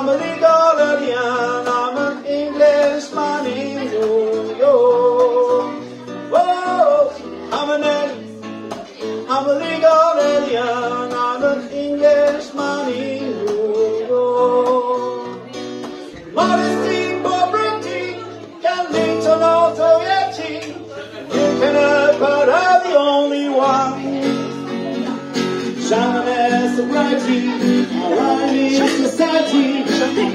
I'm a Nickelodeon, I'm an Englishman in New York. Whoa, I'm a Nickelodeon, I'm an Englishman in New York. Modesty, poverty, can lead to notoriety. You cannot, but I'm the only one. Shining sobriety, aligning society,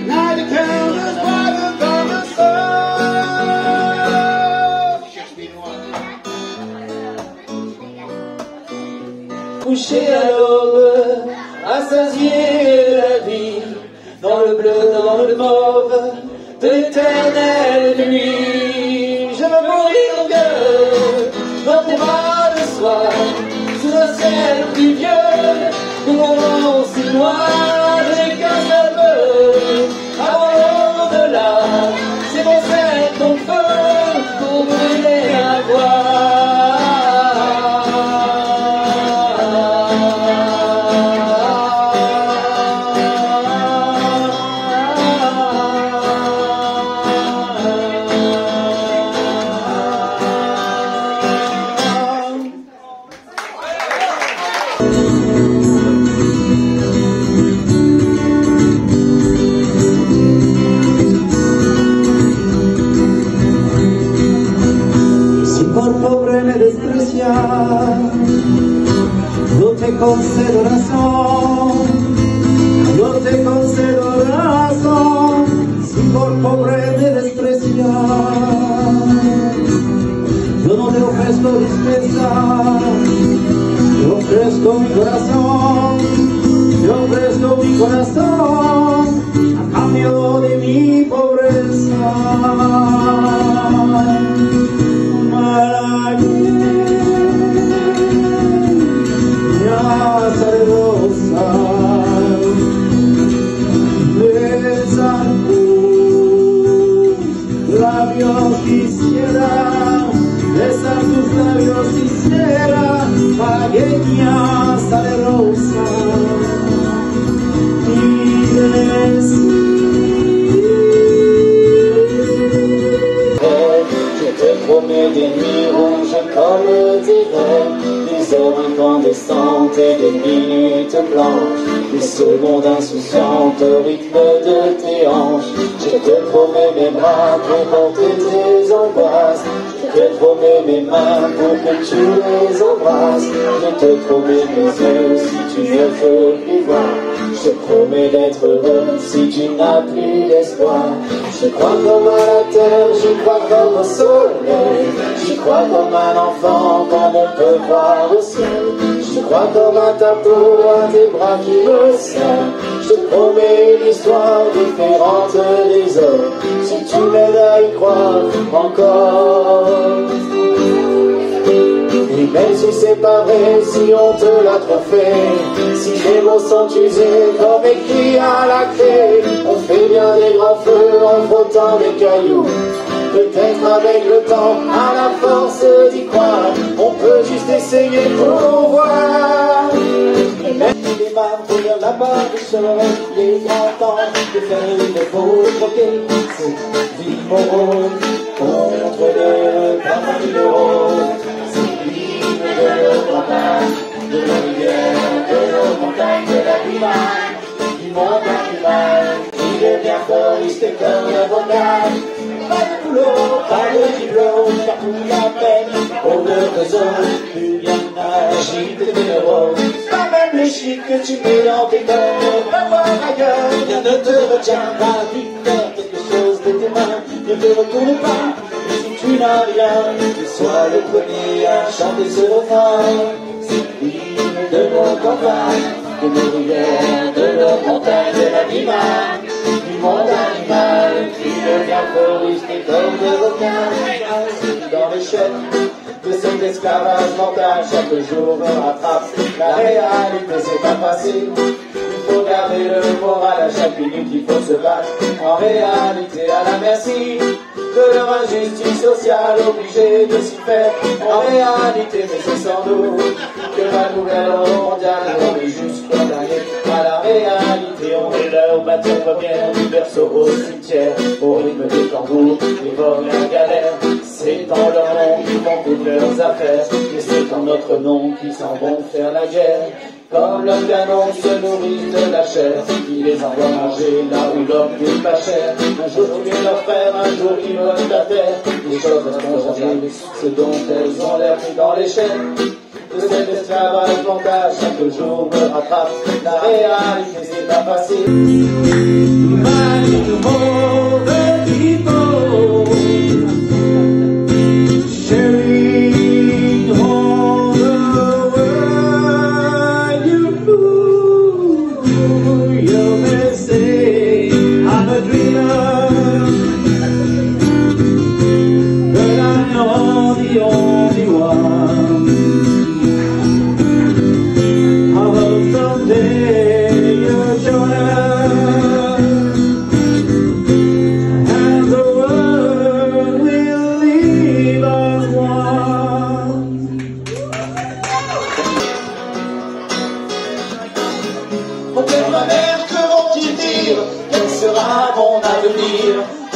night the candles brighter than the sun. Couché à l'aube, rassasié la vie, dans le bleu, dans le mauve, de l'éternelle nuit. Je veux mourir en gueule, dans tes bras de soir, sous un ciel pluvieux, où l'on si loin des casse-aveux. Avant l'au-delà, c'est mon ciel, ton feu, pour brûler la voie. No te concedo razón, si por pobre me desprecias. Yo no te ofrezco dispensa, te ofrezco mi corazón, te ofrezco mi corazón, a cambio de mi pobreza. Besar tus labios quisiera, malagueña salerosa, y decir je te promets des nuits rouges comme des rêves, des heures incandescentes et des minutes blanches, des secondes insouciantes au rythme de tes hanches. Je te promets mes bras pour porter tes angoisses, je te promets mes mains pour que tu les embrasses, je te promets mes yeux si tu ne veux plus voir, je te promets d'être heureux si tu n'as plus d'espoir. Je crois comme à la terre, j'y crois comme au soleil, j'y crois comme un enfant comme on peut croire au ciel. Je crois comme à ta peau, à tes bras qui me serrent. Je te promets une histoire différente des autres, si tu m'aides à y croire encore. Et même si c'est pas vrai, si on te l'a trop fait, si les mots sont usés comme écrits à la craie, on fait bien des grands feux en frottant des cailloux. Peut-être avec le temps, à la force d'y croire, on peut juste essayer pour voir. Et même si les mains pour lire là-bas du soleil, les grands temps de faire une faux croquer, c'est vivre mon rôle contre le parfum de rôle. C'est vivre de nos campagnes, de nos rivières, de nos montagnes, de la primaire, du monde animal, qui devient foriste comme un vocal. Pas de boulot, pas de diplôme, partout la peine, au de zone, plus bien agite des minéraux. Pas même les chiffres que tu mets dans tes corps, va voir ailleurs, rien ne te retient, va vite faire quelque chose de tes mains, ne te retourne pas, et si tu n'as rien, sois le premier à chanter ce refrain. C'est l'hymne de nos campagnes, de nos rivières, de nos montagnes, de l'animal, du monde animal, qui devient foriste et comme de requin. Dans les chaînes de cet esclavage mental, chaque jour me rattrape. La réalité c'est pas facile, il faut garder le moral à chaque minute, il faut se battre. En réalité à la merci de leur injustice sociale, obligée de s'y faire. En réalité, mais c'est sans doute que la nouvelle ordre mondiale, on est juste condamné à la réalité, on est là aux matières premières, du berceau au cimetière, au rythme des tambours, les vols en galère. C'est en leur nom qu'ils font toutes leurs affaires, et c'est en notre nom qu'ils s'en vont faire la guerre. Comme leurs canons se nourrissent de la chair, ils les envoient manger là où l'homme n'est pas cher. Un jour ils viennent leur frère, un jour ils volent la terre. Les choses resteront jamais ce dont elles ont l'air pris dans les chaînes. De cet esclavage montage, chaque jour me rattrape. La réalité c'est pas facile.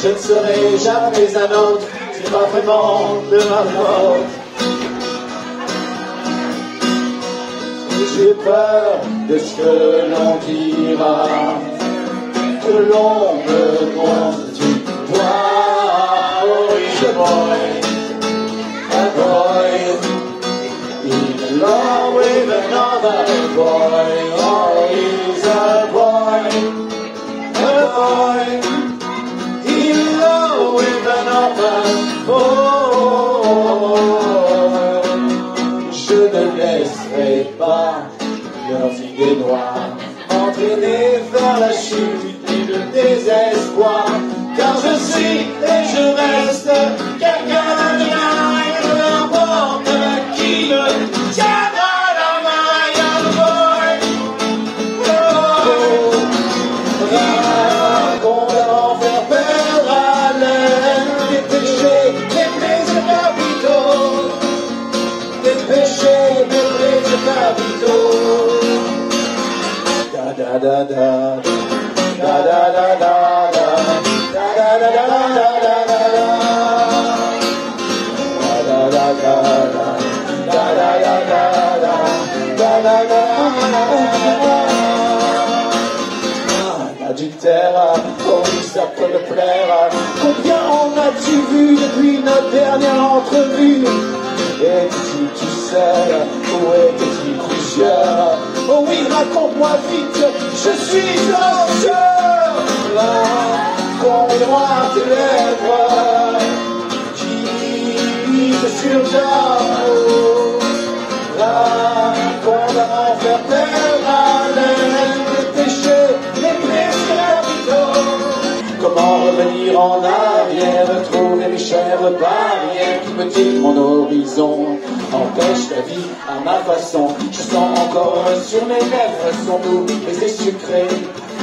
Je ne serai jamais un autre, c'est pas vraiment de ma faute. J'ai peur de ce que l'on dira, que l'on me constitue. Oh, he's a boy, in love with another boy. Oh, he's a boy, with another boy. Je ne laisserai pas leurs idées noires entraîner vers la chute et le désespoir, car je suis et je reste quelqu'un de bien, et peu importe qui me tiendra la main. Young boy, qu'on va en faire perdre des péchés, des plaisirs capitaux, des péchés, des plaisirs capitaux. Da da da da, da da da da, da da da da da, da da da da, da da da da, da da da da. Adultère, oh oui, ça peut me plaire. Combien en as-tu vu depuis notre dernière entrevue? Es-tu tout seul ou étais-tu plusieurs? Oh oui, raconte-moi vite, je suis anxieux. Conduis-moi tes lèvres qui lisent sur ta peau. Qu'on va en faire perdre haleine les péchés, les plaisirs capitaux. Comment revenir en arrière, retrouver mes chères barrières qui me quittent mon horizon, empêche la vie à ma façon. Je sens encore sur mes lèvres son doux baiser sucré.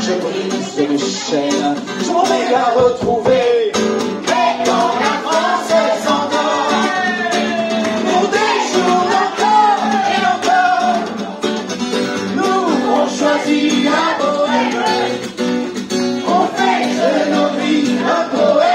Je brise mes chaînes, je m'en vais la retrouver. Mais quand la France s'endort, pour des jours encore et encore, nous on choisit la bohème. On fait de nos vies un poème.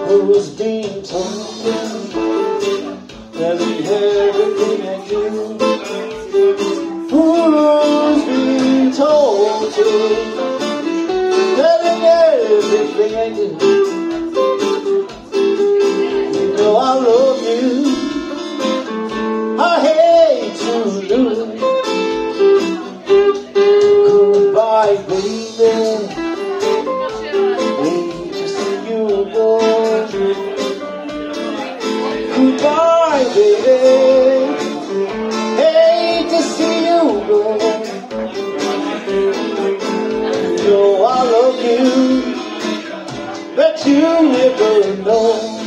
Who's being told that we have everything I do? Who's being told that we have everything I do? You know I love you, I hate to lose. Goodbye, baby. Hate to see you go. Goodbye, baby. Hate to see you go. You know I love you, but you never know.